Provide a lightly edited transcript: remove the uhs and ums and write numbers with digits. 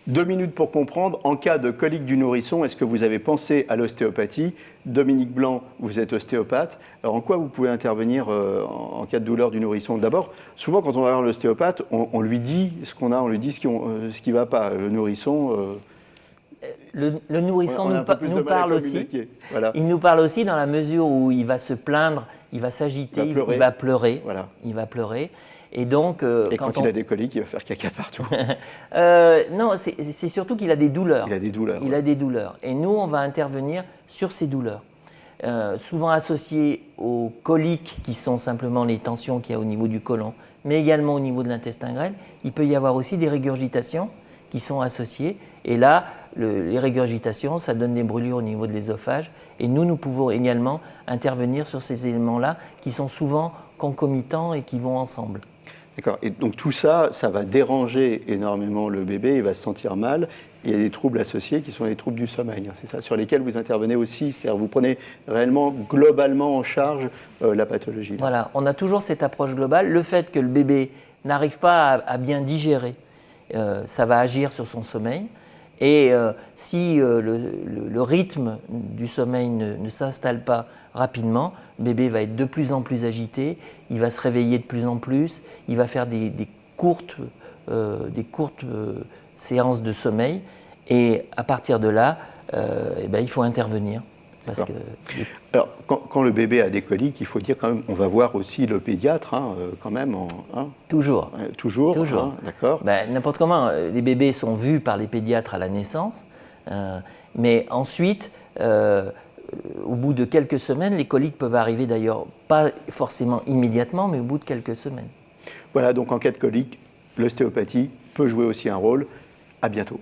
2 minutes pour comprendre, en cas de colique du nourrisson, est-ce que vous avez pensé à l'ostéopathie? Dominique Blanc, vous êtes ostéopathe. Alors en quoi vous pouvez intervenir en cas de douleur du nourrisson? D'abord, souvent quand on va voir l'ostéopathe, on lui dit ce qu'on a, on lui dit ce qui ne va pas. Le nourrisson... Le nourrisson nous parle aussi. Voilà. Il nous parle aussi dans la mesure où il va se plaindre, il va s'agiter, il va pleurer. Voilà. Il va pleurer. Et donc, quand il a des coliques, il va faire caca partout. Non, c'est surtout qu'il a des douleurs. Il a des douleurs. Il a des douleurs. Et nous, on va intervenir sur ces douleurs. Souvent associées aux coliques, qui sont simplement les tensions qu'il y a au niveau du côlon, mais également au niveau de l'intestin grêle. Il peut y avoir aussi des régurgitations qui sont associées. Et là, les régurgitations, ça donne des brûlures au niveau de l'ésophage. Et nous pouvons également intervenir sur ces éléments-là qui sont souvent concomitants et qui vont ensemble. D'accord. Et donc tout ça, ça va déranger énormément le bébé, il va se sentir mal. Il y a des troubles associés qui sont les troubles du sommeil, c'est ça, sur lesquels vous intervenez aussi. C'est-à-dire vous prenez réellement, globalement en charge la pathologie. Là. Voilà, on a toujours cette approche globale. Le fait que le bébé n'arrive pas à bien digérer, ça va agir sur son sommeil. Et si le rythme du sommeil ne s'installe pas rapidement, le bébé va être de plus en plus agité, il va se réveiller de plus en plus, il va faire des courtes séances de sommeil. Et à partir de là, il faut intervenir. Parce que... Alors, quand le bébé a des coliques, il faut dire quand même, on va voir aussi le pédiatre, quand même. Toujours. Toujours. D'accord. N'importe comment, les bébés sont vus par les pédiatres à la naissance, mais ensuite, au bout de quelques semaines, les coliques peuvent arriver d'ailleurs, pas forcément immédiatement, mais au bout de quelques semaines. Voilà, donc en cas de colique, l'ostéopathie peut jouer aussi un rôle. À bientôt.